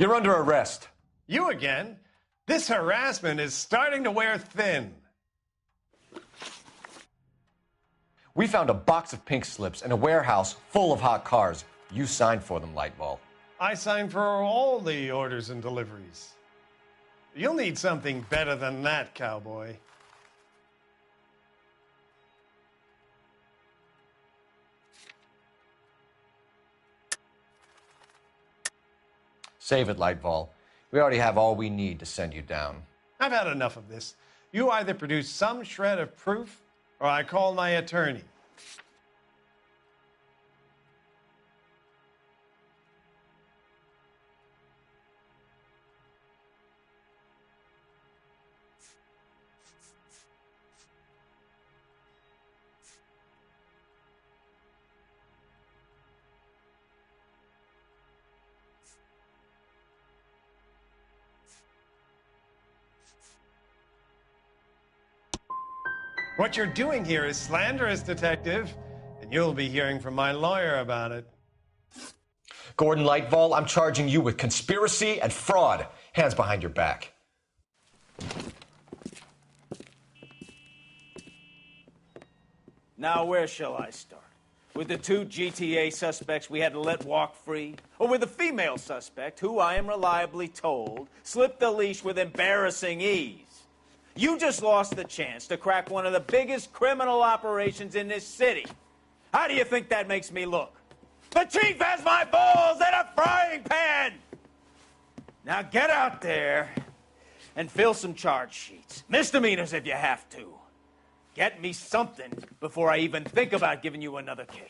You're under arrest. You again? This harassment is starting to wear thin. We found a box of pink slips in a warehouse full of hot cars. You signed for them, Lightball. I signed for all the orders and deliveries. You'll need something better than that, cowboy. Save it, Lightball. We already have all we need to send you down. I've had enough of this. You either produce some shred of proof, or I call my attorney. What you're doing here is slanderous, Detective, and you'll be hearing from my lawyer about it. Gordon Lightball, I'm charging you with conspiracy and fraud. Hands behind your back. Now, where shall I start? With the 2 GTA suspects we had to let walk free? Or with the female suspect, who I am reliably told slipped the leash with embarrassing ease? You just lost the chance to crack one of the biggest criminal operations in this city. How do you think that makes me look? The chief has my balls in a frying pan! Now get out there and fill some charge sheets. Misdemeanors if you have to. Get me something before I even think about giving you another case.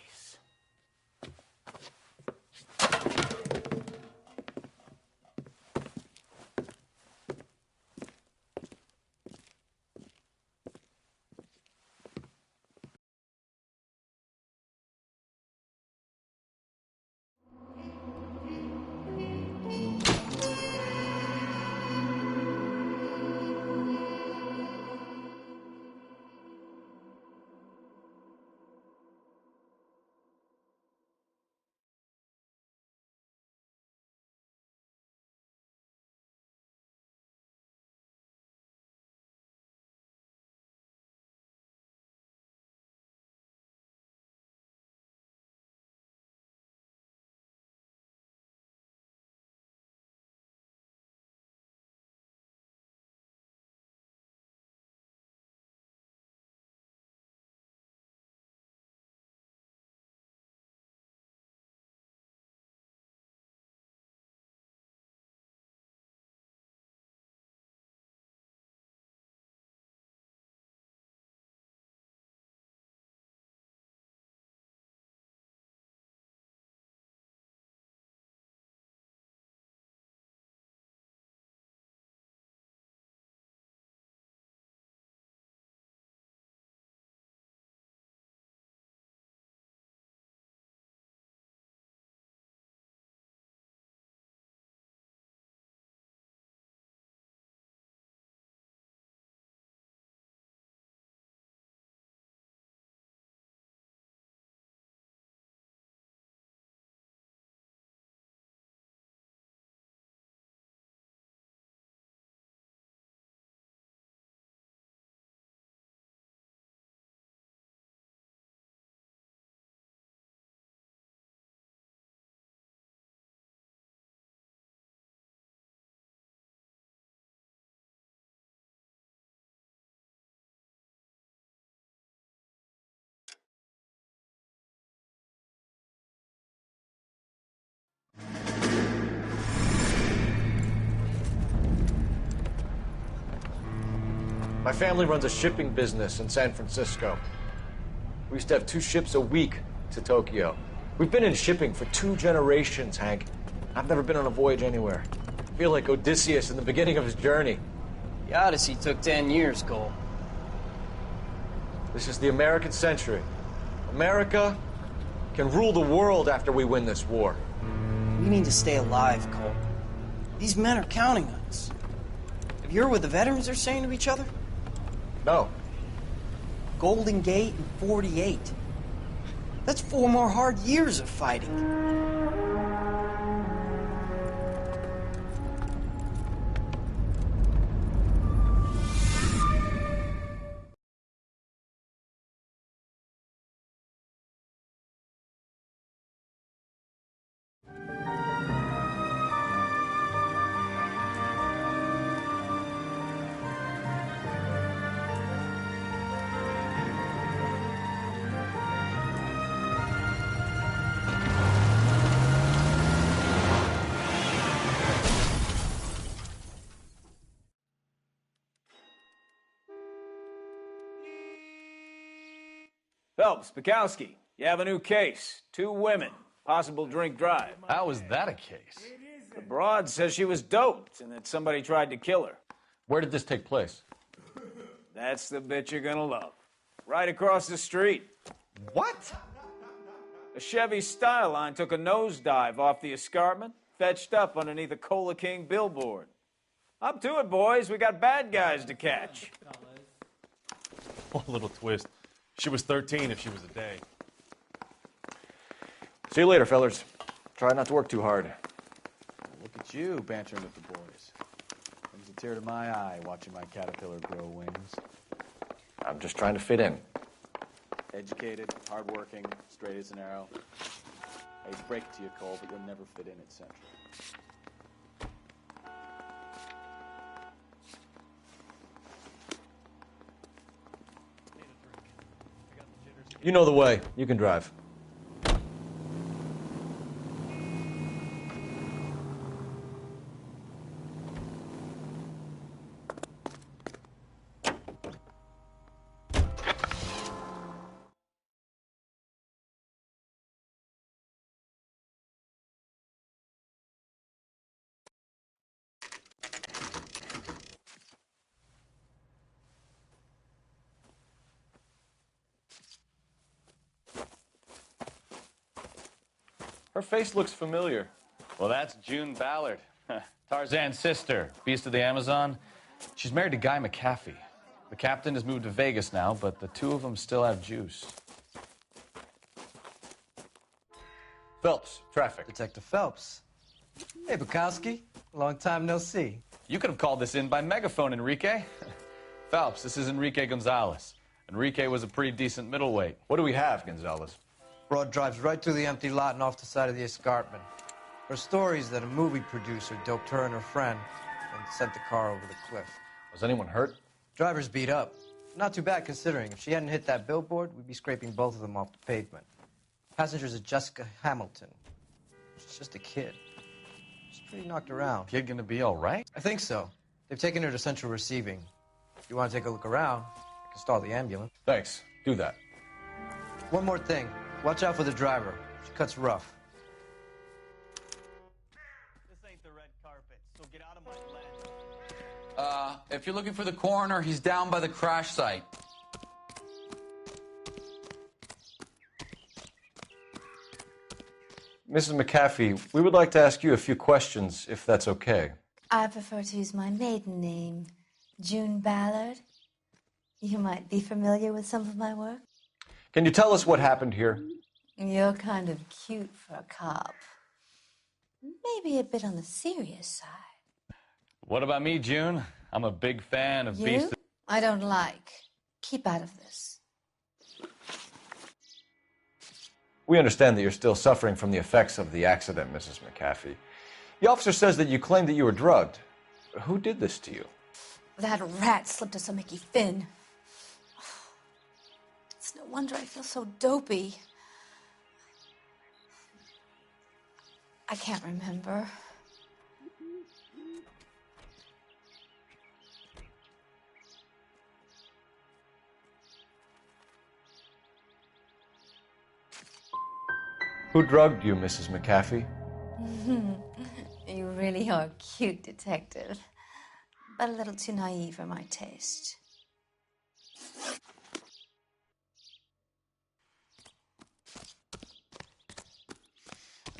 My family runs a shipping business in San Francisco. We used to have 2 ships a week to Tokyo. We've been in shipping for 2 generations, Hank. I've never been on a voyage anywhere. I feel like Odysseus in the beginning of his journey. The Odyssey took 10 years, Cole. This is the American century. America can rule the world after we win this war. We need to stay alive, Cole. These men are counting on us. Have you heard what the veterans are saying to each other? No. Golden Gate and 48. That's 4 more hard years of fighting. Phelps, Bukowski, you have a new case. 2 women, possible drink drive. How is that a case? The broad says she was doped and that somebody tried to kill her. Where did this take place? That's the bit you're gonna love. Right across the street. What? A Chevy Styline took a nosedive off the escarpment, fetched up underneath a Cola King billboard. Up to it, boys. We got bad guys to catch. Oh, little twist. She was 13 if she was a day. See you later, fellas. Try not to work too hard. Look at you bantering with the boys. Brings a tear to my eye watching my caterpillar grow wings. I'm just trying to fit in. Educated, hardworking, straight as an arrow. I hate to break it to you, Cole, but you'll never fit in at Central. You know the way. You can drive. Her face looks familiar. Well, that's June Ballard, Tarzan's sister, beast of the Amazon. She's married to Guy McAfee. The captain has moved to Vegas now, but the 2 of them still have juice. Phelps, traffic. Detective Phelps. Hey, Bukowski. Long time no see. You could have called this in by megaphone, Enrique. Phelps, this is Enrique Gonzalez. Enrique was a pretty decent middleweight. What do we have, Gonzalez? Broad drives right through the empty lot and off the side of the escarpment. Her story is that a movie producer doped her and her friend and sent the car over the cliff. Was anyone hurt? Driver's beat up. Not too bad considering. If she hadn't hit that billboard, we'd be scraping both of them off the pavement. Passenger's a Jessica Hamilton. She's just a kid. She's pretty knocked around. Kid gonna be all right? I think so. They've taken her to Central Receiving. If you want to take a look around, I can stall the ambulance. Thanks. Do that. One more thing. Watch out for the driver. She cuts rough. This ain't the red carpet, so get out of my lens. If you're looking for the coroner, he's down by the crash site. Mrs. McAfee, we would like to ask you a few questions, if that's okay. I prefer to use my maiden name, June Ballard. You might be familiar with some of my work. Can you tell us what happened here? You're kind of cute for a cop. Maybe a bit on the serious side. What about me, June? I'm a big fan of You? Beast. I don't like. Keep out of this. We understand that you're still suffering from the effects of the accident, Mrs. McAfee. The officer says that you claimed that you were drugged. Who did this to you? That rat slipped us a Mickey Finn. It's no wonder I feel so dopey. I can't remember. Who drugged you, Mrs. McAfee? You really are a cute detective, but a little too naive for my taste.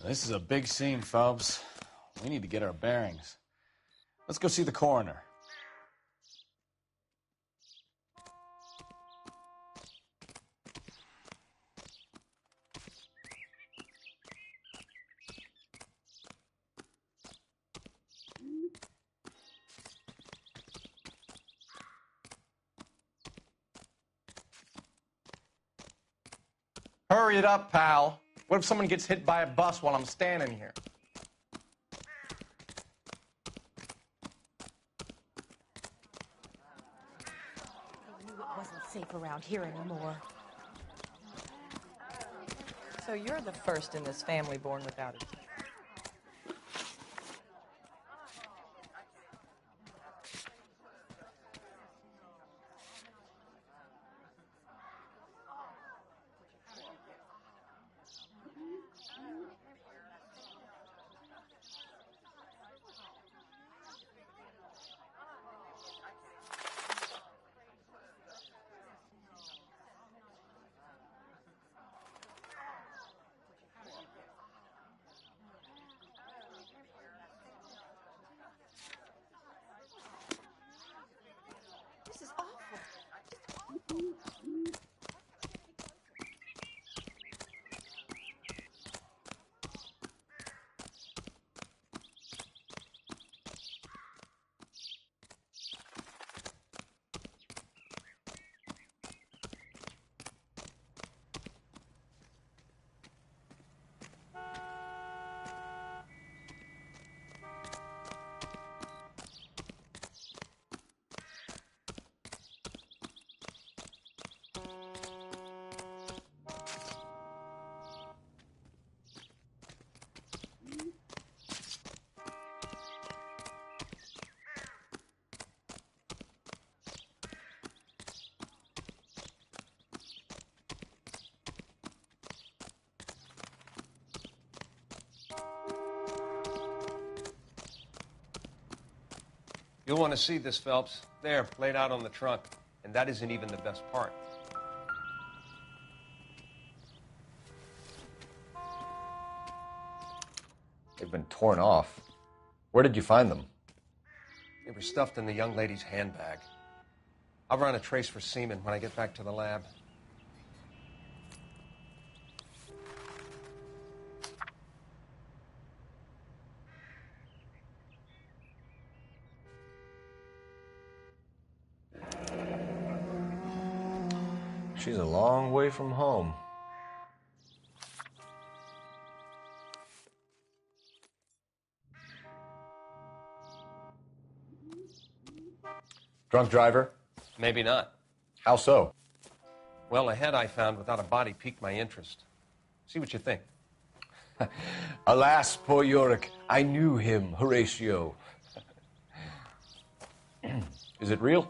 This is a big scene, Phelps. We need to get our bearings. Let's go see the coroner. Hurry it up, pal. What if someone gets hit by a bus while I'm standing here? I knew it wasn't safe around here anymore. So you're the first in this family born without a teacher. You'll want to see this, Phelps. There, laid out on the trunk. And that isn't even the best part. They've been torn off. Where did you find them? They were stuffed in the young lady's handbag. I'll run a trace for semen when I get back to the lab. She's a long way from home. Drunk driver? Maybe not. How so? Well, a head I found without a body piqued my interest. See what you think. Alas, poor Yorick, I knew him, Horatio. Is it real?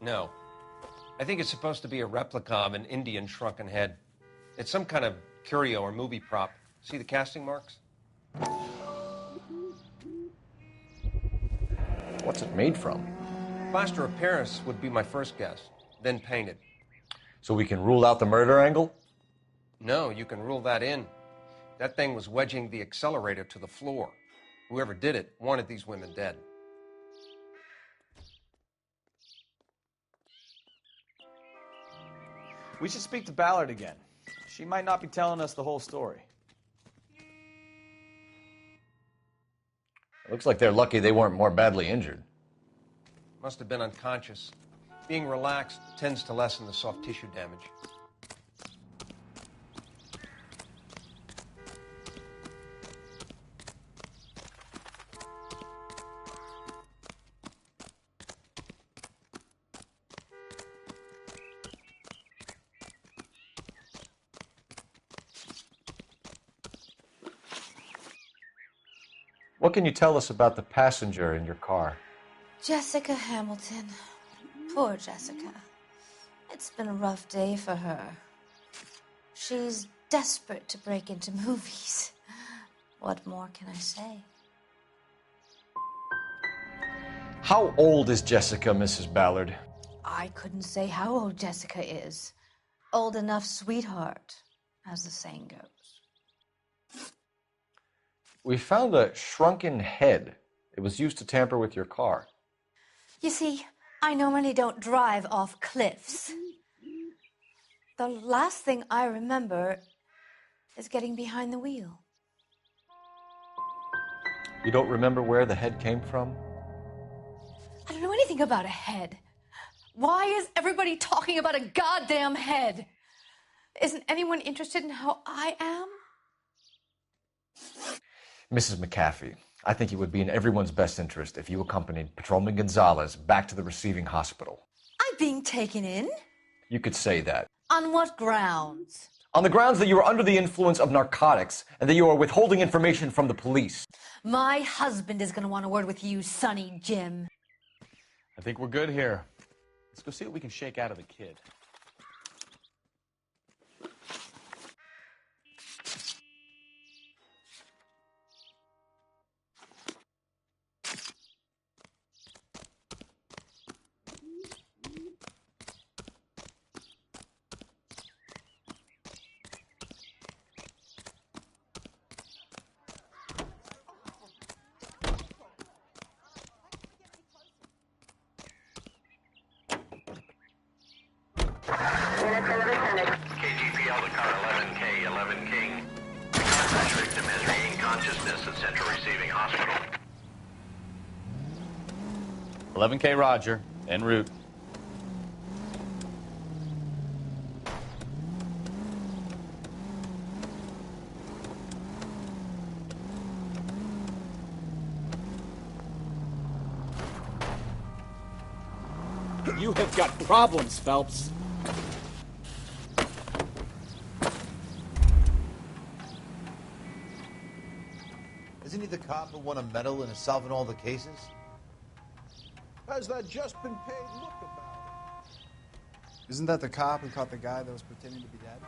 No. I think it's supposed to be a replica of an Indian shrunken head. It's some kind of curio or movie prop. See the casting marks? What's it made from? Plaster of Paris would be my first guess, then painted. So we can rule out the murder angle? No, you can rule that in. That thing was wedging the accelerator to the floor. Whoever did it wanted these women dead. We should speak to Ballard again. She might not be telling us the whole story. It looks like they're lucky they weren't more badly injured. Must have been unconscious. Being relaxed tends to lessen the soft tissue damage. What can you tell us about the passenger in your car? Jessica Hamilton. Poor Jessica. It's been a rough day for her. She's desperate to break into movies. What more can I say? How old is Jessica, Mrs. Ballard? I couldn't say how old Jessica is. Old enough, sweetheart, as the saying goes. We found a shrunken head. It was used to tamper with your car. You see, I normally don't drive off cliffs. The last thing I remember is getting behind the wheel. You don't remember where the head came from? I don't know anything about a head. Why is everybody talking about a goddamn head? Isn't anyone interested in how I am? Mrs. McAfee, I think it would be in everyone's best interest if you accompanied Patrolman Gonzalez back to the receiving hospital. I'm being taken in? You could say that. On what grounds? On the grounds that you are under the influence of narcotics and that you are withholding information from the police. My husband is going to want a word with you, Sonny Jim. I think we're good here. Let's go see what we can shake out of the kid. KGPL to car 11K, 11 King. The car crash victim has regained consciousness at Central Receiving Hospital. 11K Roger, en route. You have got problems, Phelps. Isn't he the cop who won a medal and is solving all the cases? Has that just been paid? Look about it. Isn't that the cop who caught the guy that was pretending to be dead?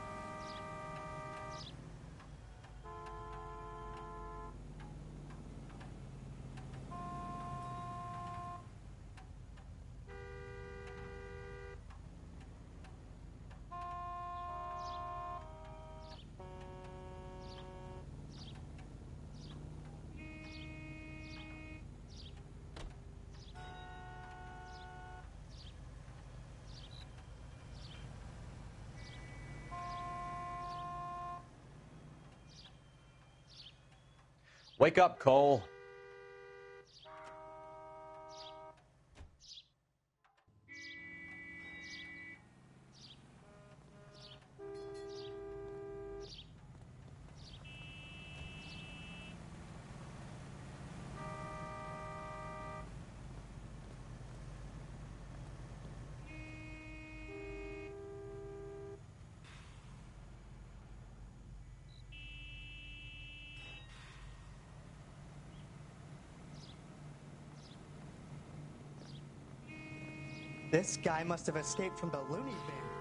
Wake up, Cole. This guy must have escaped from the loony bin.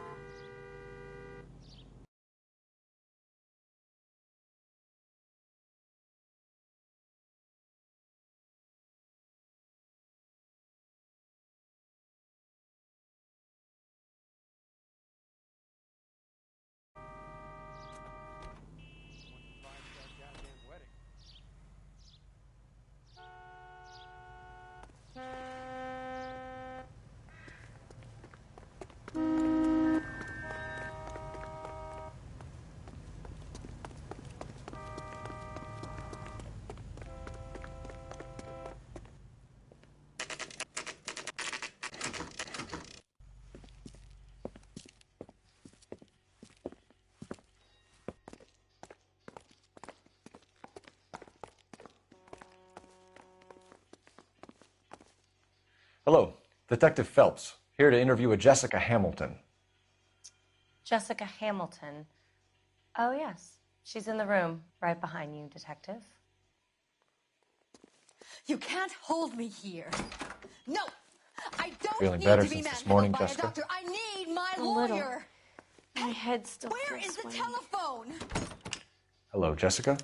Hello, Detective Phelps, here to interview a Jessica Hamilton. Jessica Hamilton. Oh, yes. She's in the room right behind you, Detective. You can't hold me here. No, I don't Feeling need better to be since this manhandled morning, by Jessica? a doctor. I need my A little. lawyer. My head still Where feels is the swimming. telephone? Hello, Jessica.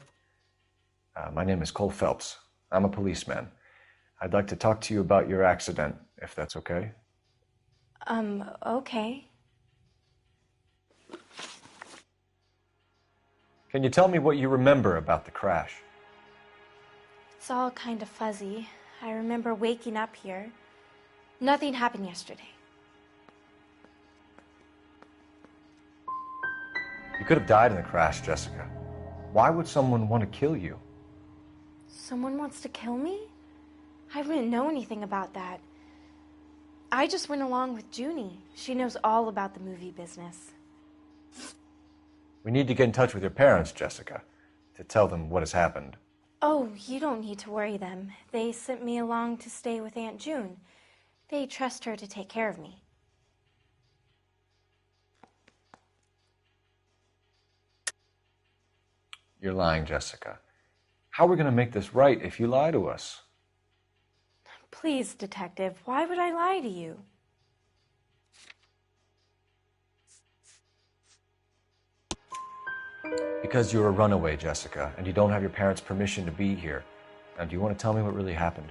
My name is Cole Phelps. I'm a policeman. I'd like to talk to you about your accident, if that's okay. Okay. Can you tell me what you remember about the crash? It's all kind of fuzzy. I remember waking up here. Nothing happened yesterday. You could have died in the crash, Jessica. Why would someone want to kill you? Someone wants to kill me? I wouldn't know anything about that. I just went along with Junie. She knows all about the movie business. We need to get in touch with your parents, Jessica, to tell them what has happened. Oh, you don't need to worry them. They sent me along to stay with Aunt June. They trust her to take care of me. You're lying, Jessica. How are we going to make this right if you lie to us? Please, Detective, why would I lie to you? Because you're a runaway, Jessica, and you don't have your parents' permission to be here. Now, do you want to tell me what really happened?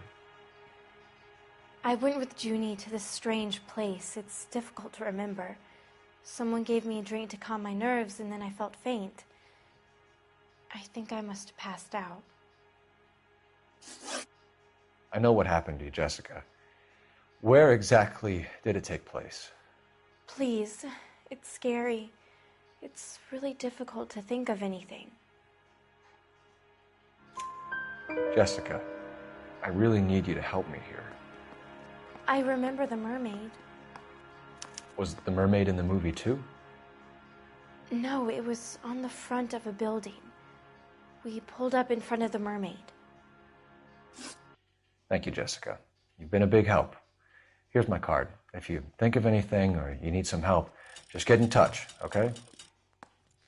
I went with Junie to this strange place. It's difficult to remember. Someone gave me a drink to calm my nerves, and then I felt faint. I think I must have passed out. I know what happened to you, Jessica. Where exactly did it take place? Please, it's scary. It's really difficult to think of anything. Jessica, I really need you to help me here. I remember the mermaid. Was the mermaid in the movie too? No, it was on the front of a building. We pulled up in front of the mermaid. Thank you, Jessica. You've been a big help. Here's my card. If you think of anything or you need some help, just get in touch, okay?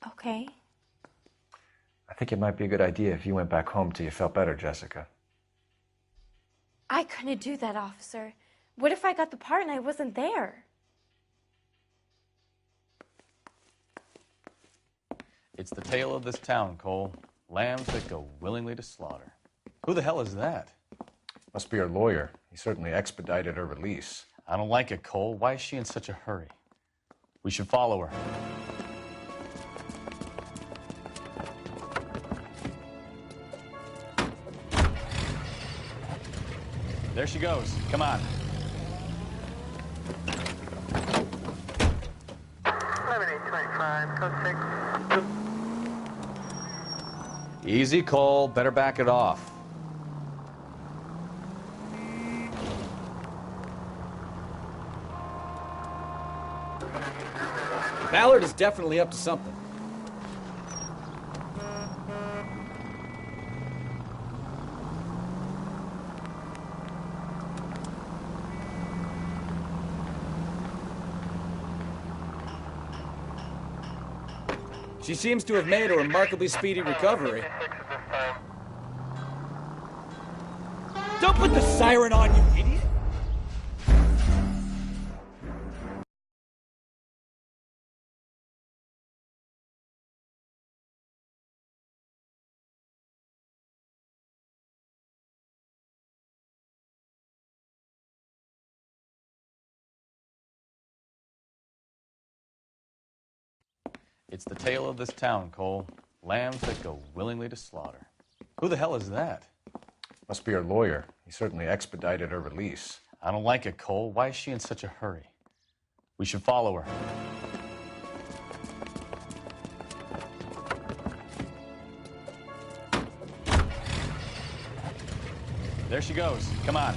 Okay. I think it might be a good idea if you went back home till you felt better, Jessica. I couldn't do that, officer. What if I got the part and I wasn't there? It's the tale of this town, Cole. Lambs that go willingly to slaughter. Who the hell is that? Must be her lawyer. He certainly expedited her release. I don't like it, Cole. Why is she in such a hurry? We should follow her. There she goes. Come on. 11825, code 6. Easy, Cole. Better back it off. Ballard is definitely up to something. She seems to have made a remarkably speedy recovery. Don't put the siren on, you idiot! It's the tale of this town, Cole. Lambs that go willingly to slaughter. Who the hell is that? Must be her lawyer. He certainly expedited her release. I don't like it, Cole. Why is she in such a hurry? We should follow her. There she goes. Come on.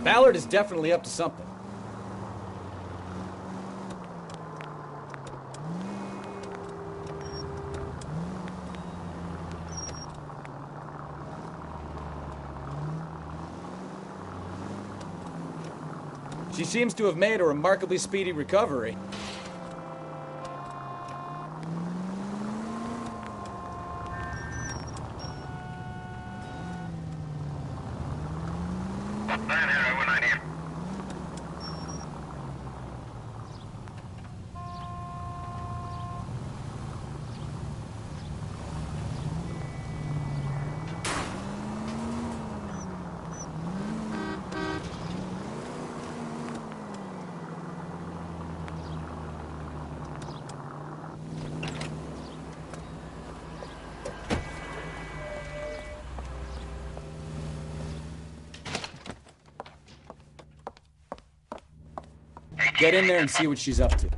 Ballard is definitely up to something. She seems to have made a remarkably speedy recovery. Get in there and see what she's up to.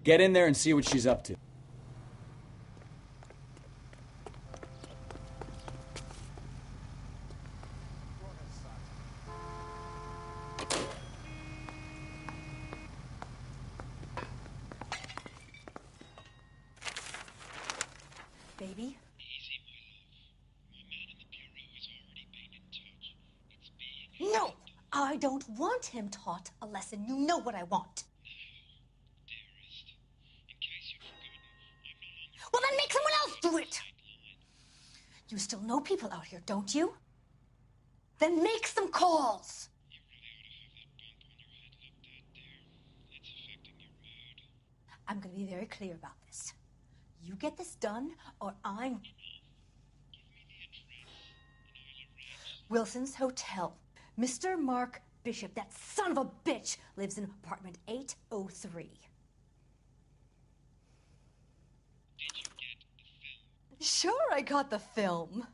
Get in there and see what she's up to. Baby? No! I don't want him taught a lesson. You know what I want. Well, then make someone else do it! You still know people out here, don't you? Then make some calls! I'm gonna be very clear about this. You get this done, or I'm... Wilson's Hotel. Mr. Mark Bishop, that son of a bitch, lives in apartment 803. Sure, I got the film.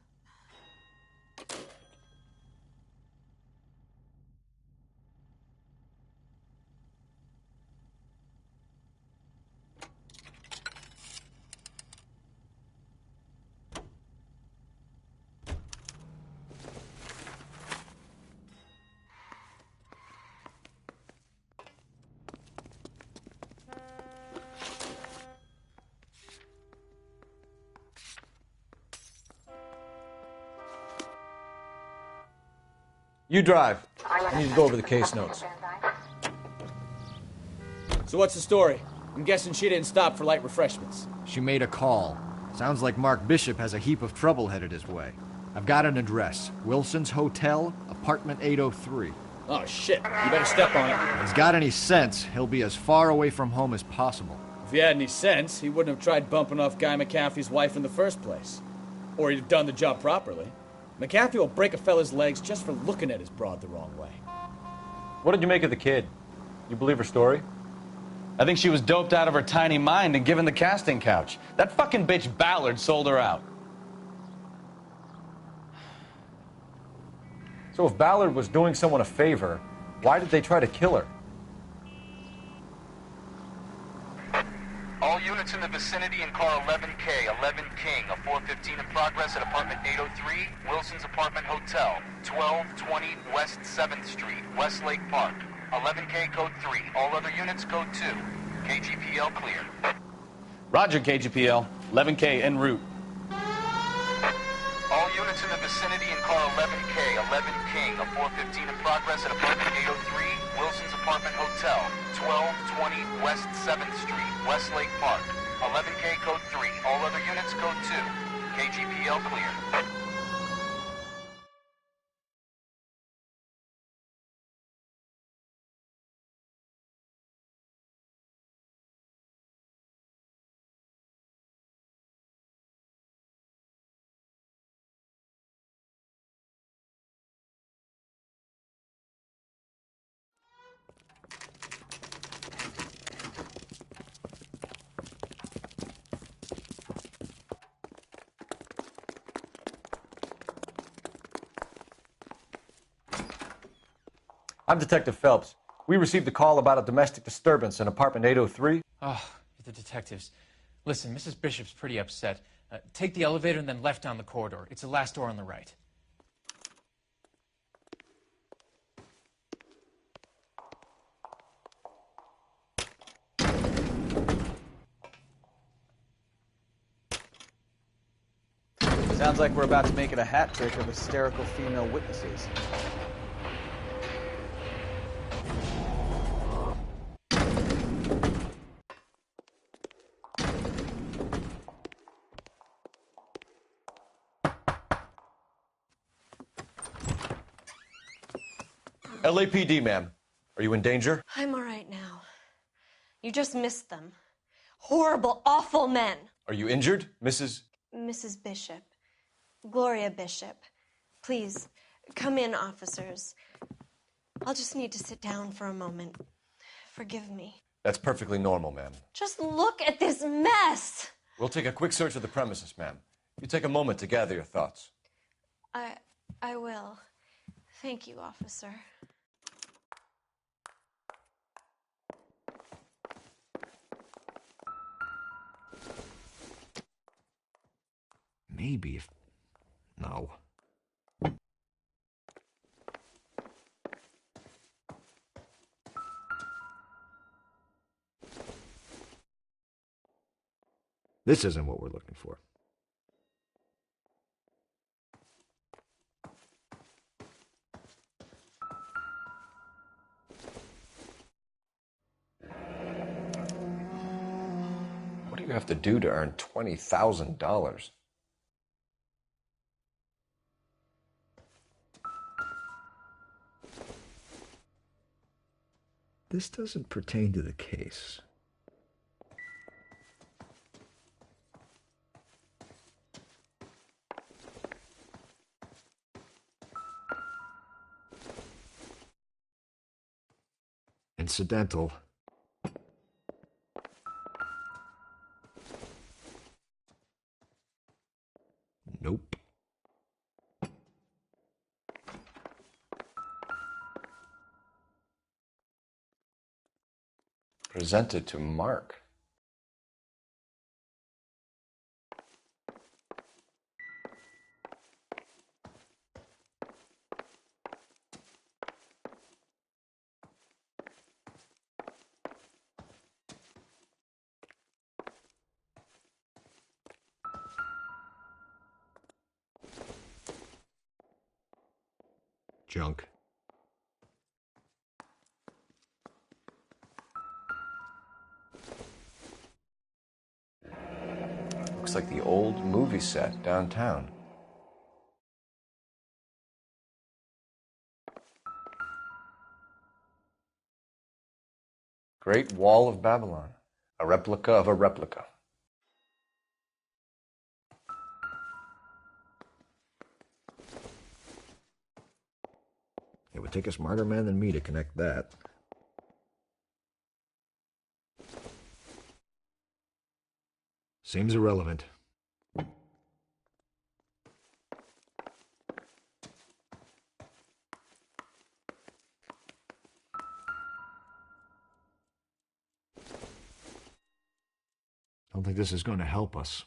You drive. I need to go over the case notes. So what's the story? I'm guessing she didn't stop for light refreshments. She made a call. Sounds like Mark Bishop has a heap of trouble headed his way. I've got an address. Wilson's Hotel, apartment 803. Oh, shit. You better step on it. If he's got any sense, he'll be as far away from home as possible. If he had any sense, he wouldn't have tried bumping off Guy McAfee's wife in the first place. Or he'd have done the job properly. McAfee will break a fella's legs just for looking at his broad the wrong way. What did you make of the kid? You believe her story? I think she was doped out of her tiny mind and given the casting couch. That fucking bitch Ballard sold her out. So if Ballard was doing someone a favor, why did they try to kill her? All units in the vicinity in car 11K, 11 King, a 415 in progress at apartment 803, Wilson's Apartment Hotel, 1220 West 7th Street, Westlake Park. 11K code 3. All other units code 2. KGPL clear. Roger, KGPL. 11K en route. All units in the vicinity in car 11K, 11 King, a 415 in progress at apartment 803, Wilson's Apartment Hotel, 1220 West 7th Street, Westlake Park. 11K code 3. All other units code 2. KGPL clear. I'm Detective Phelps. We received a call about a domestic disturbance in apartment 803. Oh, the detectives. Listen, Mrs. Bishop's pretty upset. Take the elevator and then left down the corridor. It's the last door on the right. Sounds like we're about to make it a hat trick of hysterical female witnesses. LAPD, ma'am. Are you in danger? I'm all right now. You just missed them. Horrible, awful men. Are you injured, Mrs.? Mrs. Bishop. Gloria Bishop. Please, come in, officers. I'll just need to sit down for a moment. Forgive me. That's perfectly normal, ma'am. Just look at this mess. We'll take a quick search of the premises, ma'am. You take a moment to gather your thoughts. I will. Thank you, officer. Maybe if... No. This isn't what we're looking for. What do you have to do to earn $20,000? This doesn't pertain to the case. Incidental. Nope. Presented to Mark. Junk. Looks like the old movie set downtown. Great Wall of Babylon. A replica of a replica. It would take a smarter man than me to connect that. Seems irrelevant. Don't think this is going to help us.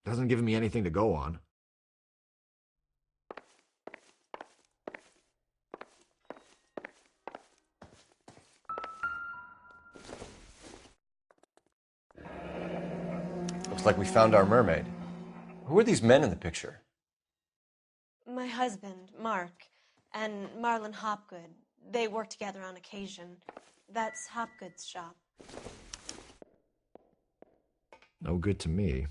Doesn't give me anything to go on. Looks like we found our mermaid. Who are these men in the picture? My husband, Mark, and Marlon Hopgood. They work together on occasion. That's Hopgood's shop. No good to me.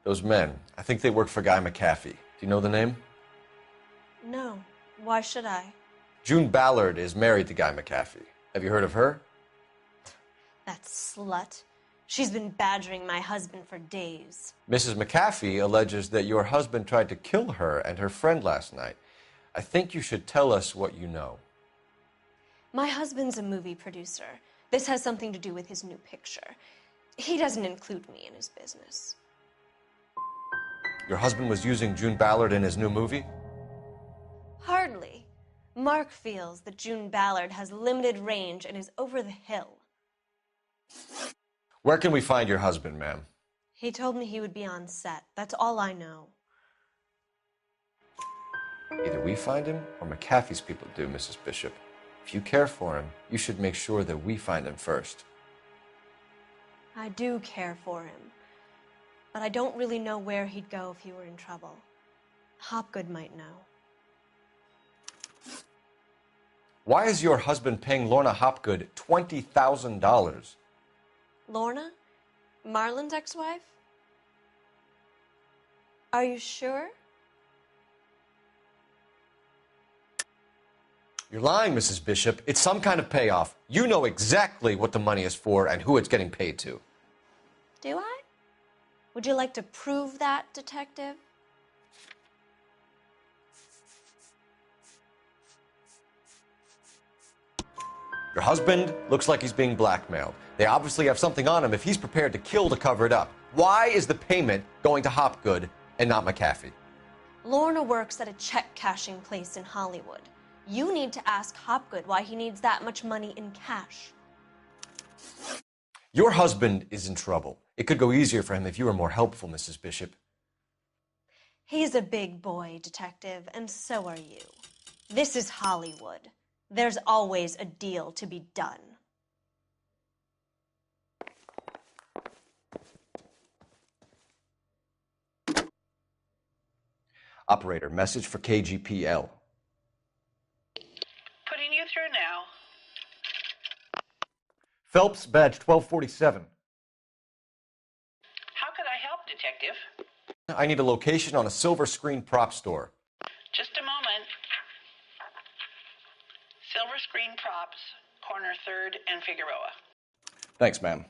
Those men, I think they work for Guy McAfee. Do you know the name? No. Why should I? June Ballard is married to Guy McAfee. Have you heard of her? That slut. She's been badgering my husband for days. Mrs. McAfee alleges that your husband tried to kill her and her friend last night. I think you should tell us what you know. My husband's a movie producer. This has something to do with his new picture. He doesn't include me in his business. Your husband was using June Ballard in his new movie? Hardly. Mark feels that June Ballard has limited range and is over the hill. Where can we find your husband, ma'am? He told me he would be on set. That's all I know. Either we find him or McAfee's people do, Mrs. Bishop. If you care for him, you should make sure that we find him first. I do care for him. But I don't really know where he'd go if he were in trouble. Hopgood might know. Why is your husband paying Lorna Hopgood $20,000? Lorna? Marlon's ex-wife? Are you sure? You're lying, Mrs. Bishop. It's some kind of payoff. You know exactly what the money is for and who it's getting paid to. Do I? Would you like to prove that, detective? Your husband looks like he's being blackmailed. They obviously have something on him if he's prepared to kill to cover it up. Why is the payment going to Hopgood and not McAfee? Lorna works at a check-cashing place in Hollywood. You need to ask Hopgood why he needs that much money in cash. Your husband is in trouble. It could go easier for him if you were more helpful, Mrs. Bishop. He's a big boy, detective, and so are you. This is Hollywood. There's always a deal to be done. Operator, message for KGPL. Putting you through now. Phelps, badge 1247. How could I help, Detective? I need a location on a silver screen prop store. Just a moment. Silver Screen Props, corner 3rd and Figueroa. Thanks, ma'am.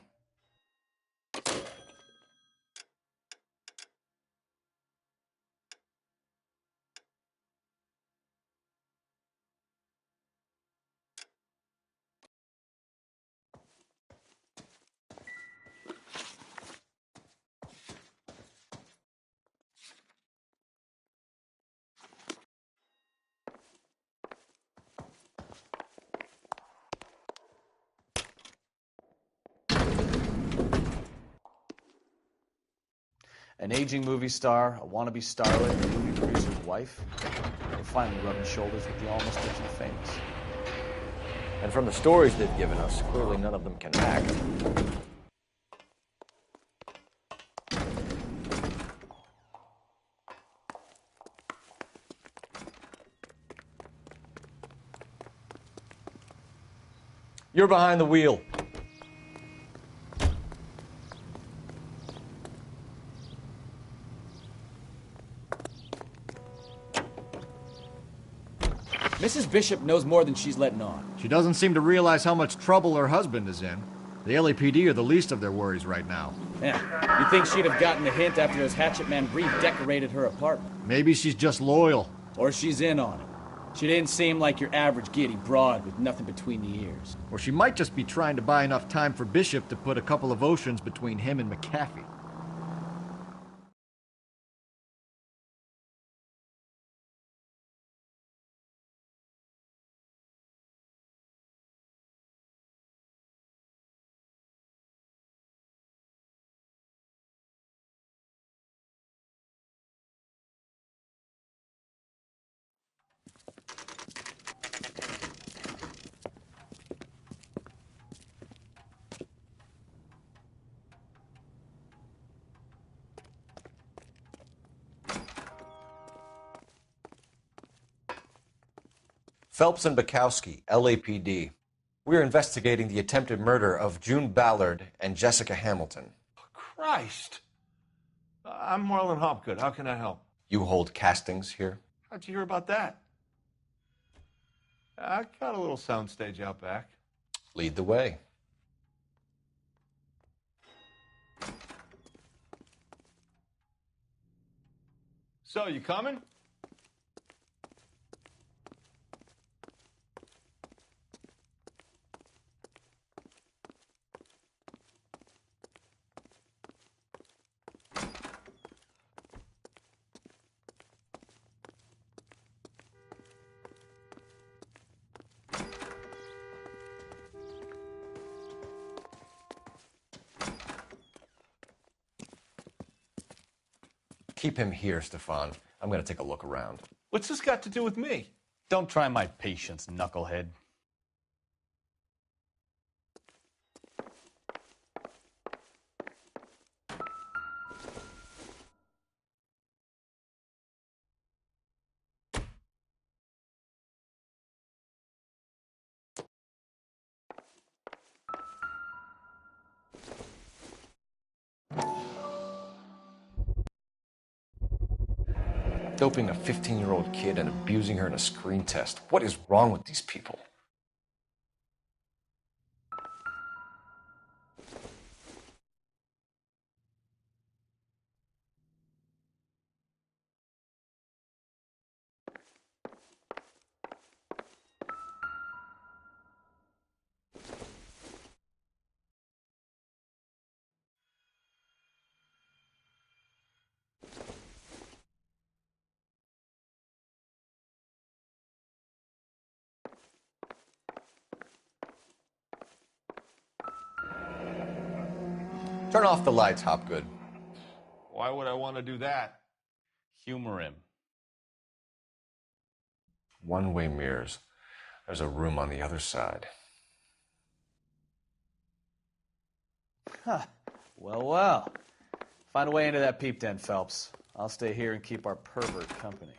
An aging movie star, a wannabe starlet, a movie producer's wife. We're finally rubbing shoulders with the almost rich and famous. And from the stories they've given us, clearly none of them can act. You're behind the wheel. Mrs. Bishop knows more than she's letting on. She doesn't seem to realize how much trouble her husband is in. The LAPD are the least of their worries right now. Yeah, you'd think she'd have gotten the hint after those hatchet men redecorated her apartment. Maybe she's just loyal. Or she's in on it. She didn't seem like your average giddy broad with nothing between the ears. Or she might just be trying to buy enough time for Bishop to put a couple of oceans between him and McAfee. Phelps and Bukowski, LAPD. We're investigating the attempted murder of June Ballard and Jessica Hamilton. Christ. I'm Marlon Hopgood. How can I help? You hold castings here? How'd you hear about that? I got a little soundstage out back. Lead the way. So, you coming? Keep him here, Stefan. I'm going to take a look around. What's this got to do with me? Don't try my patience, knucklehead. Doping a 15-year-old kid and abusing her in a screen test. What is wrong with these people? Turn off the lights, Hopgood. Why would I want to do that? Humor him. One-way mirrors. There's a room on the other side. Huh. Well. Find a way into that peep den, Phelps. I'll stay here and keep our pervert company.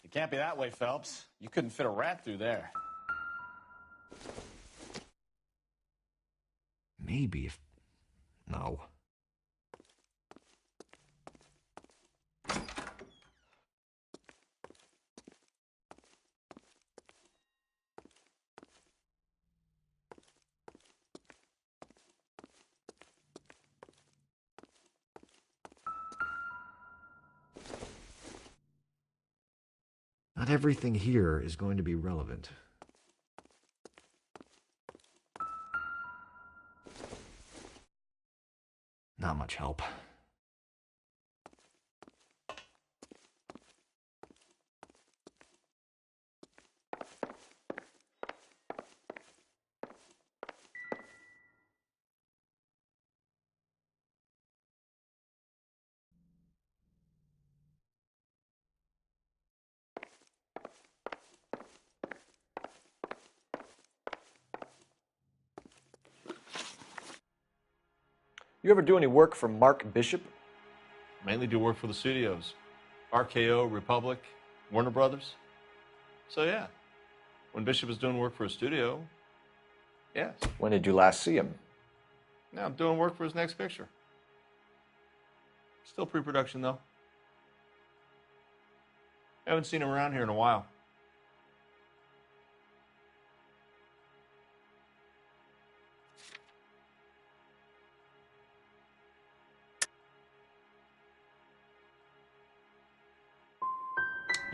It can't be that way, Phelps. You couldn't fit a rat through there. Maybe if... No. Not everything here is going to be relevant. Not much help. You ever do any work for Mark Bishop? Mainly do work for the studios. RKO, Republic, Warner Brothers. So yeah, when Bishop is doing work for a studio, yes. When did you last see him? Now I'm doing work for his next picture. Still pre-production though. Haven't seen him around here in a while.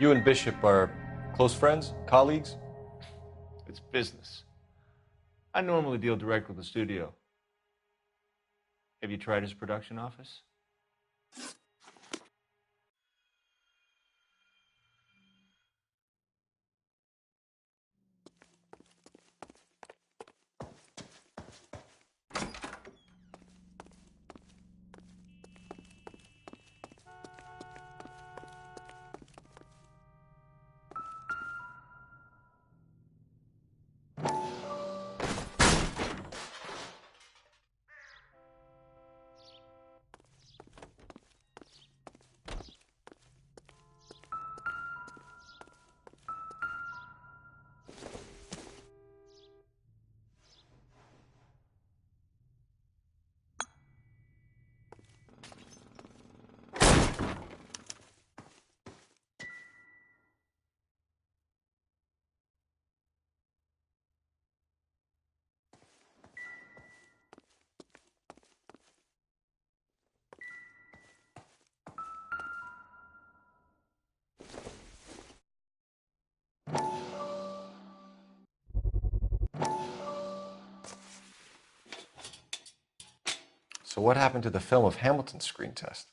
You and Bishop are close friends, colleagues? It's business. I normally deal direct with the studio. Have you tried his production office? So what happened to the film of Hamilton's screen test?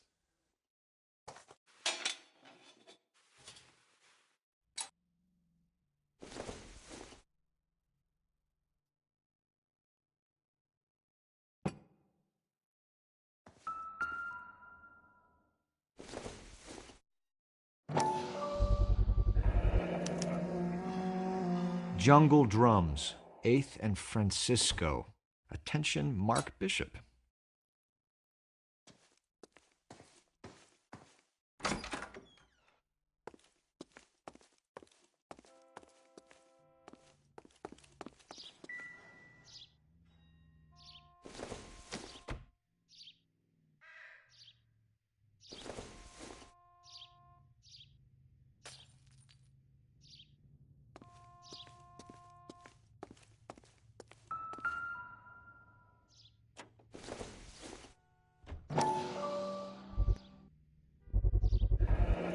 Jungle Drums, 8th and Francisco. Attention, Mark Bishop.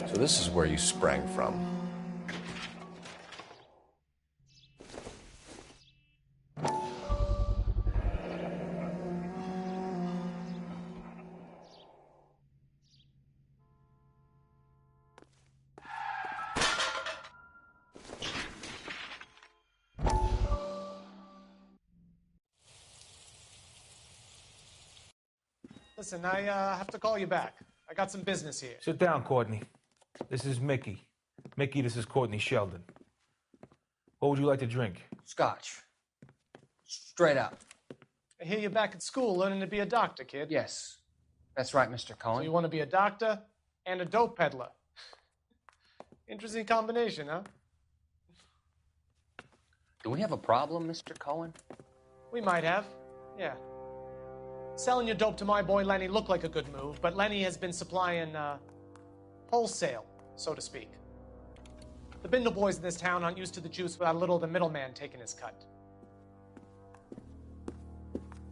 So this is where you sprang from. Listen, I have to call you back. I got some business here. Sit down, Courtney. This is Mickey. Mickey, this is Courtney Sheldon. What would you like to drink? Scotch. Straight out. I hear you're back at school learning to be a doctor, kid. Yes. That's right, Mr. Cohen. So you want to be a doctor and a dope peddler. Interesting combination, huh? Do we have a problem, Mr. Cohen? We might have. Yeah. Selling your dope to my boy Lenny looked like a good move, but Lenny has been supplying, wholesale, so to speak. The Bindle boys in this town aren't used to the juice without a little of the middleman taking his cut.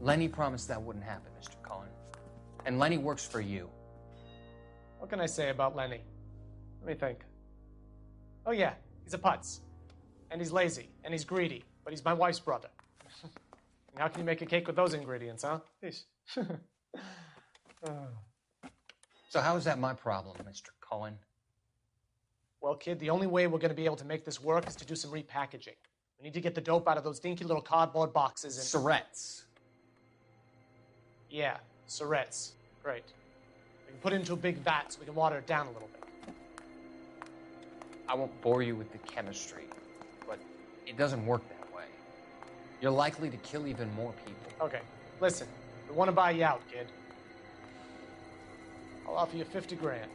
Lenny promised that wouldn't happen, Mr. Cohen. And Lenny works for you. What can I say about Lenny? Let me think. Oh yeah, he's a putz. And he's lazy, and he's greedy, but he's my wife's brother. And how can you make a cake with those ingredients, huh? Yeesh. So how is that my problem, Mr. Cohen? Well, kid, the only way we're going to be able to make this work is to do some repackaging. We need to get the dope out of those dinky little cardboard boxes and... Surrettes. Yeah, Surrettes. Great. We can put it into a big vat so we can water it down a little bit. I won't bore you with the chemistry, but it doesn't work that way. You're likely to kill even more people. Okay, listen. We want to buy you out, kid. I'll offer you 50 grand.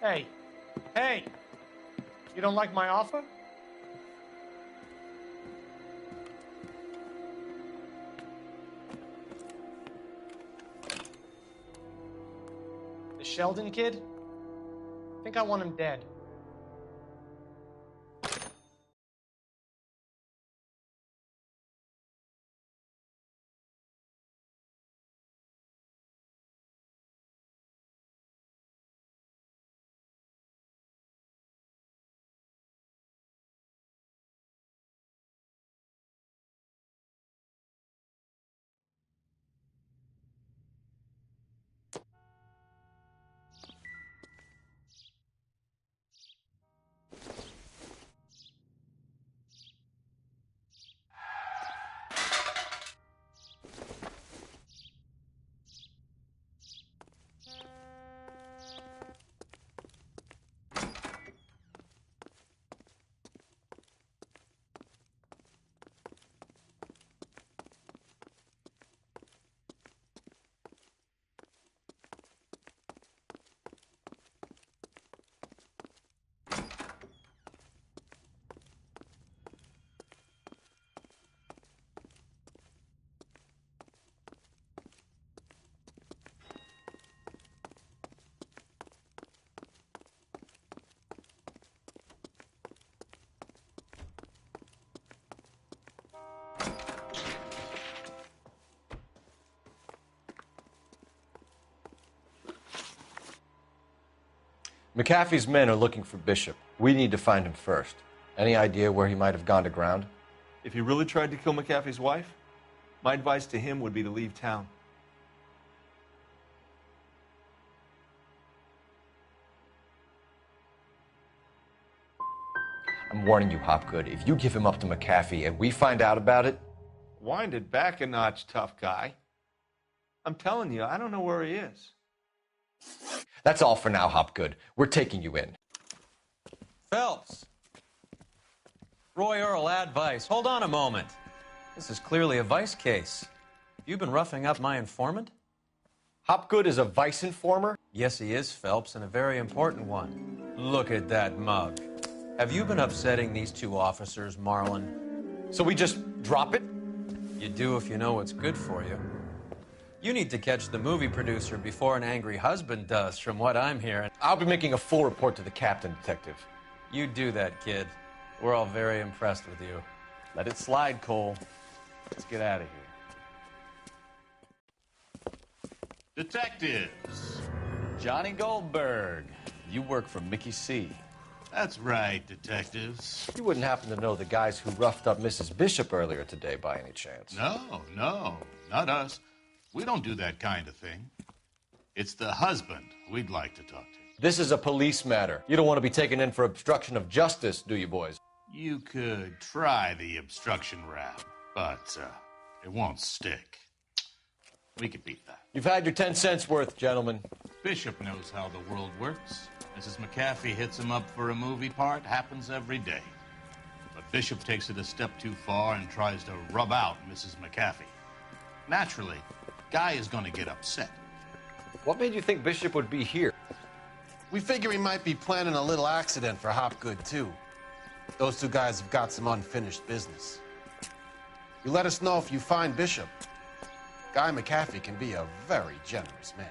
Hey. Hey! You don't like my offer? The Sheldon kid? I think I want him dead. McAfee's men are looking for Bishop. We need to find him first. Any idea where he might have gone to ground? If he really tried to kill McAfee's wife, my advice to him would be to leave town. I'm warning you, Hopgood. If you give him up to McAfee and we find out about it... Wind it back a notch, tough guy. I'm telling you, I don't know where he is. That's all for now, Hopgood. We're taking you in. Phelps. Roy Earl, advice. Hold on a moment. This is clearly a vice case. You've been roughing up my informant? Hopgood is a vice informer? Yes, he is, Phelps, and a very important one. Look at that mug. Have you been upsetting these two officers, Marlin? So we just drop it? You do if you know what's good for you. You need to catch the movie producer before an angry husband does, from what I'm hearing. I'll be making a full report to the captain, Detective. You do that, kid. We're all very impressed with you. Let it slide, Cole. Let's get out of here. Detectives. Johnny Goldberg. You work for Mickey C. That's right, detectives. You wouldn't happen to know the guys who roughed up Mrs. Bishop earlier today by any chance? No, not us. We don't do that kind of thing. It's the husband we'd like to talk to. This is a police matter. You don't want to be taken in for obstruction of justice, do you, boys? You could try the obstruction rap, but it won't stick. We could beat that. You've had your 10 cents worth, gentlemen. Bishop knows how the world works. Mrs. McAfee hits him up for a movie part. Happens every day. But Bishop takes it a step too far and tries to rub out Mrs. McAfee. Naturally, Guy is going to get upset. What made you think Bishop would be here? We figure he might be planning a little accident for Hopgood, too. Those two guys have got some unfinished business. You let us know if you find Bishop. Guy McAfee can be a very generous man.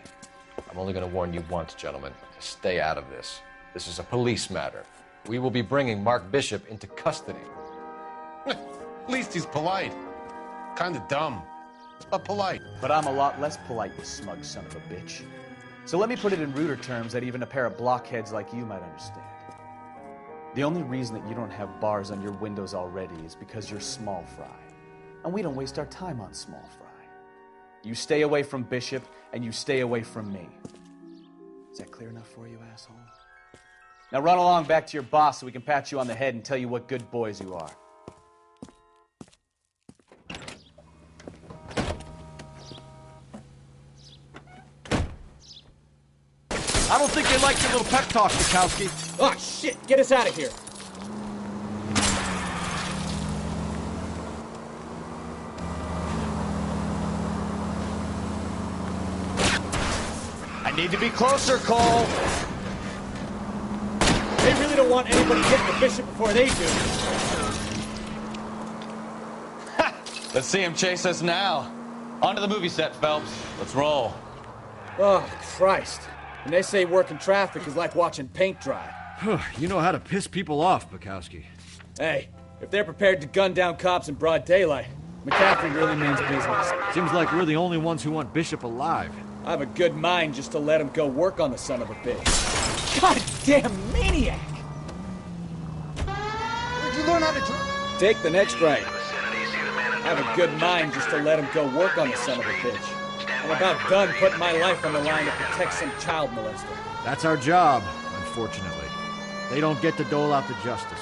I'm only going to warn you once, gentlemen. Stay out of this. This is a police matter. We will be bringing Mark Bishop into custody. At least he's polite. Kind of dumb, but polite. But I'm a lot less polite, you smug son of a bitch. So let me put it in ruder terms that even a pair of blockheads like you might understand. The only reason that you don't have bars on your windows already is because you're small fry. And we don't waste our time on small fry. You stay away from Bishop, and you stay away from me. Is that clear enough for you, asshole? Now run along back to your boss so we can pat you on the head and tell you what good boys you are. I don't think they like your little pep talk, Bukowski. Oh, shit! Get us out of here! need to be closer, Cole. They really don't want anybody hitting the Bishop before they do. Let's see him chase us now. Onto the movie set, Phelps. Let's roll. Oh, Christ. And they say working traffic is like watching paint dry. You know how to piss people off, Bukowski. Hey, if they're prepared to gun down cops in broad daylight, McCaffrey really means business. Seems like we're the only ones who want Bishop alive. I have a good mind just to let him go work on the son of a bitch. Goddamn maniac! Where'd you learn how to drive? Take the next right. I have a good mind just to let him go work on the son of a bitch. I'm about done putting my life on the line to protect some child molester. That's our job, unfortunately. They don't get to dole out the justice.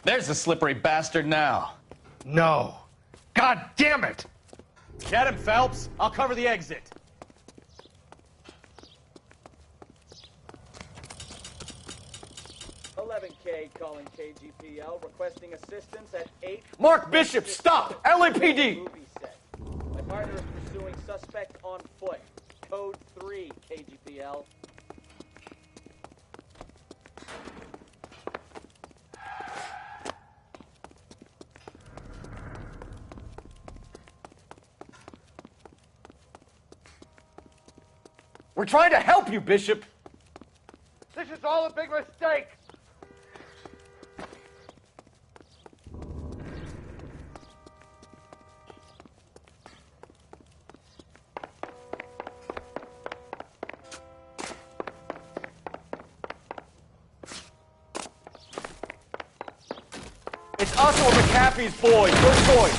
There's the slippery bastard now. No. God damn it! Get him, Phelps. I'll cover the exit. K calling KGPL, requesting assistance at 8... Mark Bishop, stop! LAPD! My partner is pursuing suspect on foot. Code 3, KGPL. We're trying to help you, Bishop! This is all a big mistake! It's us or McAfee's boys. Your choice.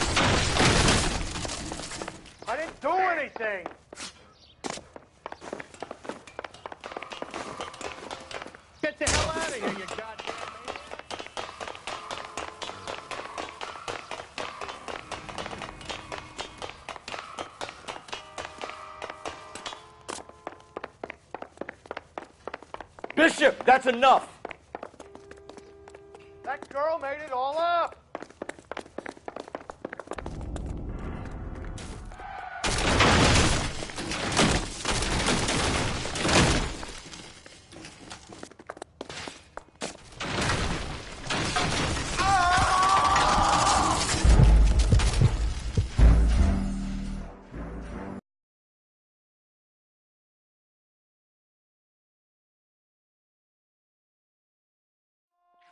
I didn't do anything! Get the hell out of here, you goddamn maniac! Bishop, that's enough! That girl made it all up!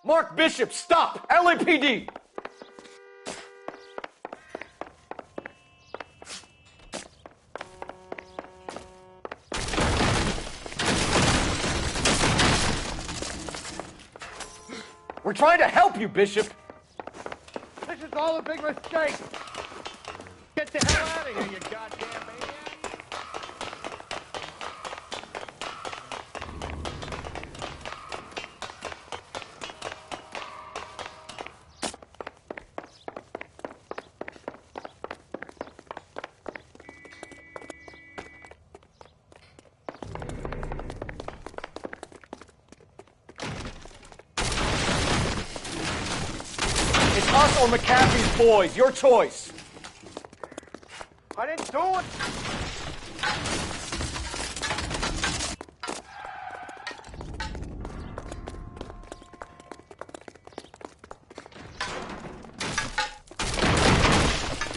Mark Bishop, stop! LAPD! We're trying to help you, Bishop! This is all a big mistake! Get the hell out of here, you goddamn maniac! It's us or McAfee's boys. Your choice. I didn't do it!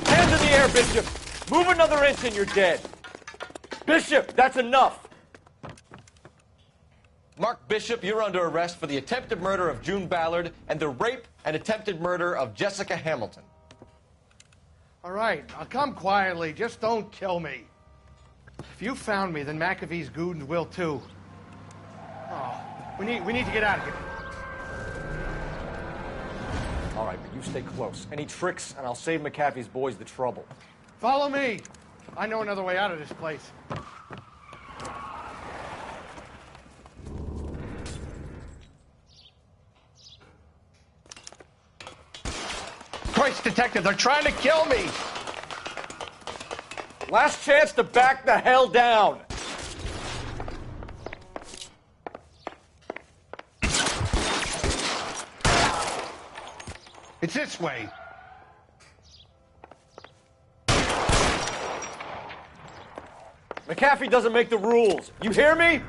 Hands in the air, Bishop. Move another inch and you're dead. Bishop, that's enough. Mark Bishop, you're under arrest for the attempted murder of June Ballard and the rape and attempted murder of Jessica Hamilton. All right, I'll come quietly. Just don't kill me. If you found me, then McAfee's goons will too. Oh, we need to get out of here. All right, but you stay close. Any tricks, and I'll save McAfee's boys the trouble. Follow me. I know another way out of this place. Christ, detective, they're trying to kill me! Last chance to back the hell down. It's this way. McAfee doesn't make the rules. You hear me?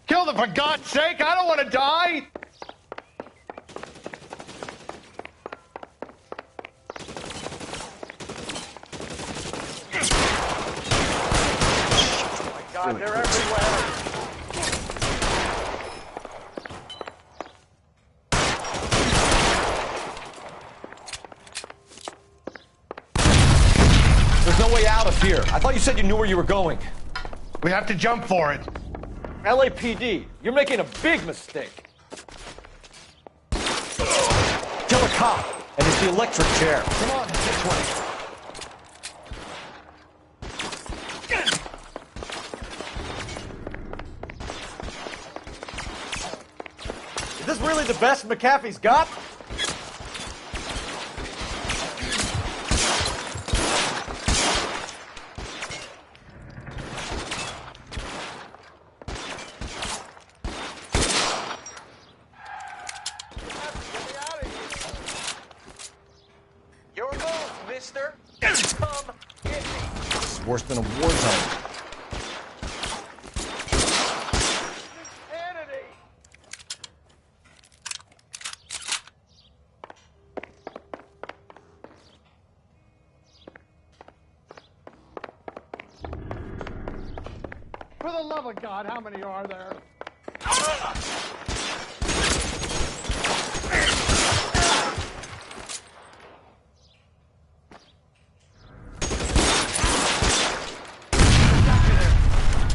Kill them, for God's sake! I don't want to die! Oh my God, they're everywhere. There's no way out of here. I thought you said you knew where you were going. We have to jump for it. LAPD, you're making a big mistake. Kill a cop, and it's the electric chair. Come on, this way. Is this really the best McAfee's got? Worse than a war zone. For the love of God, how many are there?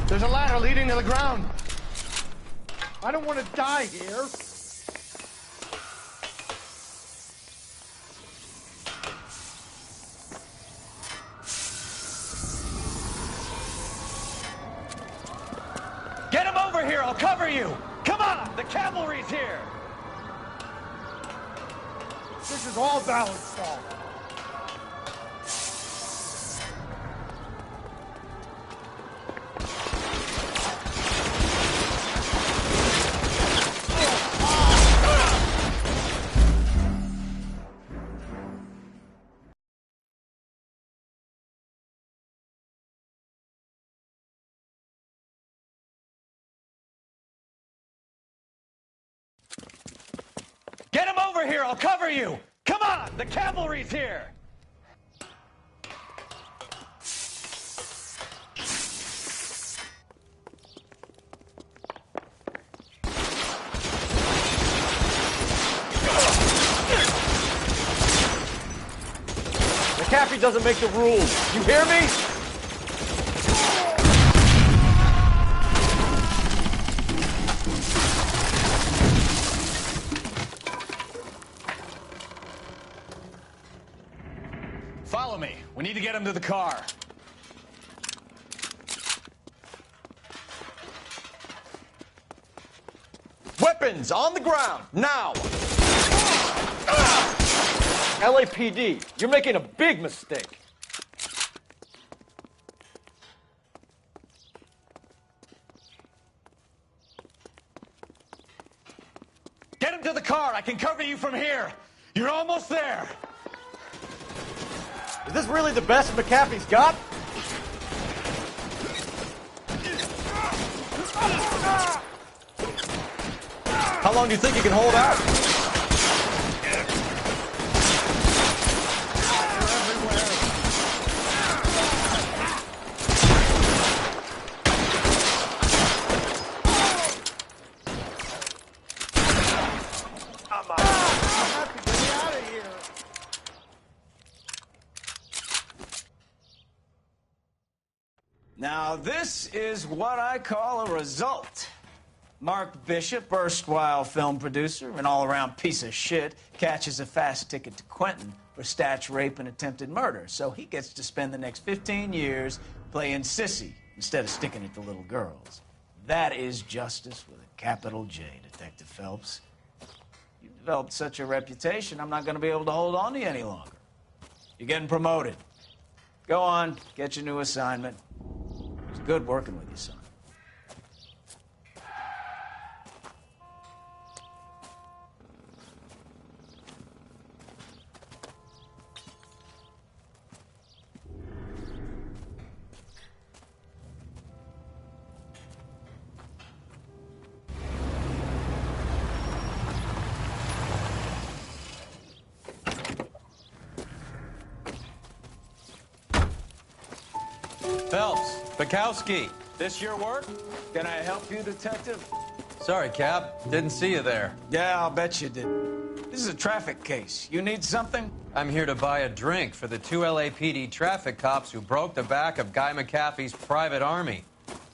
There's a ladder leading to the ground. I don't want to die here. Get him over here, I'll cover you! Come on, the cavalry's here! This is all Ballard's fault. Get him over here, I'll cover you! Come on, the cavalry's here! McAfee doesn't make the rules. You hear me? Follow me. We need to get him to the car. Weapons on the ground, now! LAPD, you're making a big mistake. Get him to the car, I can cover you from here! You're almost there! Is this really the best McAfee's got? How long do you think you can hold out? Now, this is what I call a result. Mark Bishop, erstwhile film producer and all-around piece of shit, catches a fast ticket to Quentin for statch rape and attempted murder, so he gets to spend the next 15 years playing sissy instead of sticking it to little girls. That is justice with a capital J, Detective Phelps. You've developed such a reputation, I'm not going to be able to hold on to you any longer. You're getting promoted. Go on, get your new assignment. It's good working with you, son. Phelps, Bukowski, this your work? Can I help you, Detective? Sorry, Cap. Didn't see you there. Yeah, I'll bet you did. This is a traffic case. You need something? I'm here to buy a drink for the 2 LAPD traffic cops who broke the back of Guy McAfee's private army.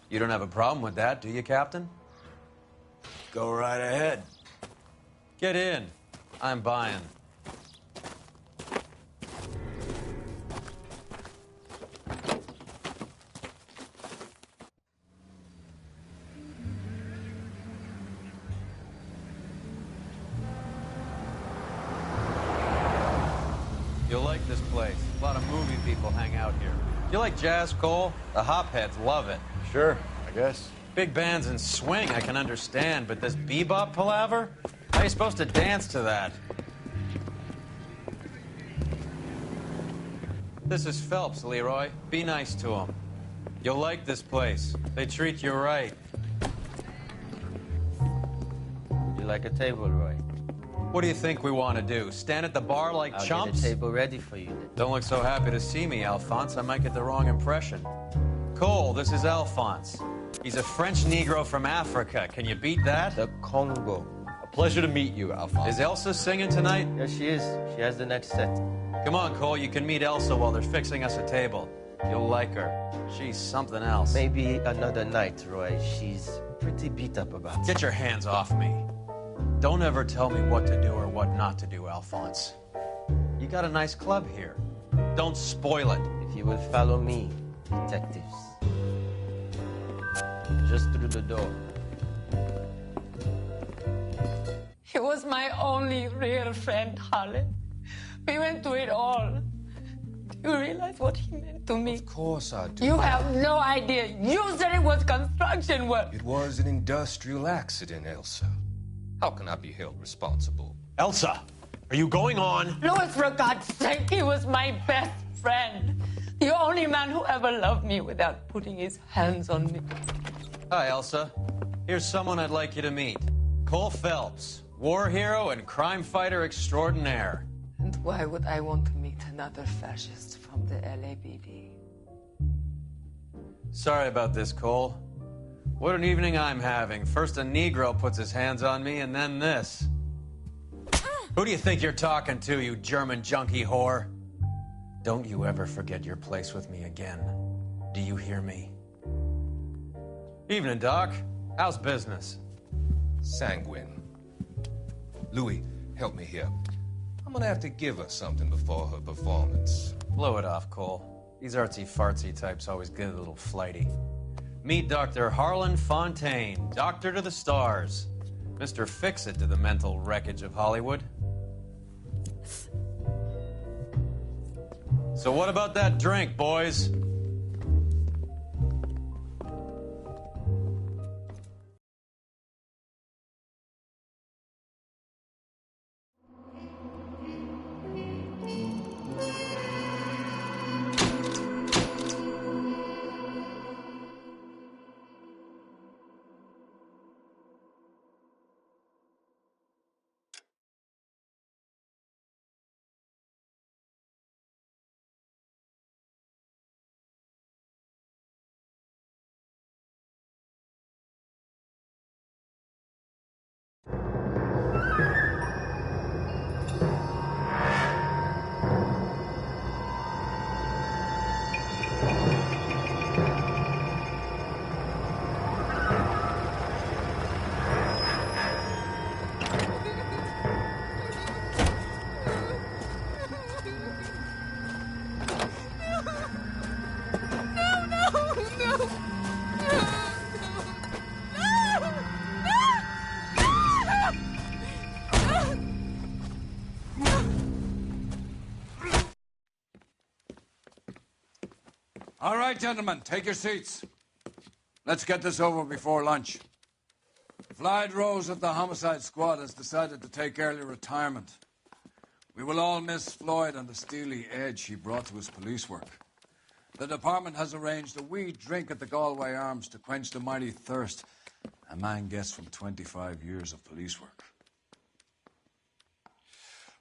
You don't have a problem with that, do you, Captain? Go right ahead. Get in. I'm buying. You'll like this place. A lot of movie people hang out here. You like jazz, Cole? The hopheads love it. Sure, I guess. Big bands and swing I can understand, but this bebop palaver? How are you supposed to dance to that? This is Phelps, Leroy. Be nice to him. You'll like this place. They treat you right. Would you like a table, Roy? What do you think we want to do? Stand at the bar like I'll chumps? get a table ready for you. Don't look so happy to see me, Alphonse. I might get the wrong impression. Cole, this is Alphonse. He's a French Negro from Africa. Can you beat that? The Congo. A pleasure to meet you, Alphonse. Is Elsa singing tonight? Yes, she is. She has the next set. Come on, Cole. You can meet Elsa while they're fixing us a table. You'll like her. She's something else. Maybe another night, Roy. She's pretty beat up about it. Get your hands off me. Don't ever tell me what to do or what not to do, Alphonse. You got a nice club here. Don't spoil it. If you will follow me, detectives. Just through the door. He was my only real friend, Harlan. We went through it all. Do you realize what he meant to me? Of course I do. You have no idea. You said it was construction work. It was an industrial accident, Elsa. How can I be held responsible? Elsa, are you going on? Louis, for God's sake, he was my best friend. The only man who ever loved me without putting his hands on me. Hi, Elsa. Here's someone I'd like you to meet. Cole Phelps, war hero and crime fighter extraordinaire. And why would I want to meet another fascist from the LAPD? Sorry about this, Cole. What an evening I'm having. First a Negro puts his hands on me, and then this. Who do you think you're talking to, you German junkie whore? Don't you ever forget your place with me again. Do you hear me? Evening, Doc. How's business? Sanguine. Louis, help me here. I'm gonna have to give her something before her performance. Blow it off, Cole. These artsy-fartsy types always get a little flighty. Meet Dr. Harlan Fontaine, doctor to the stars. Mr. Fix-It to the mental wreckage of Hollywood. So what about that drink, boys? All right, gentlemen, take your seats. Let's get this over before lunch. Floyd Rose of the Homicide Squad has decided to take early retirement. We will all miss Floyd and the steely edge he brought to his police work. The department has arranged a wee drink at the Galway Arms to quench the mighty thirst a man gets from 25 years of police work.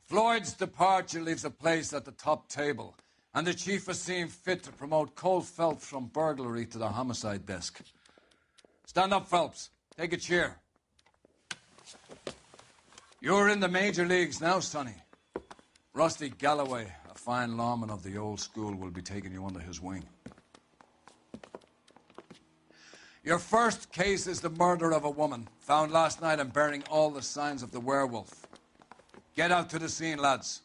Floyd's departure leaves a place at the top table, and the chief has seen fit to promote Cole Phelps from burglary to the homicide desk. Stand up, Phelps. Take a chair. You're in the major leagues now, Sonny. Rusty Galloway, a fine lawman of the old school, will be taking you under his wing. Your first case is the murder of a woman, found last night and bearing all the signs of the werewolf. Get out to the scene, lads.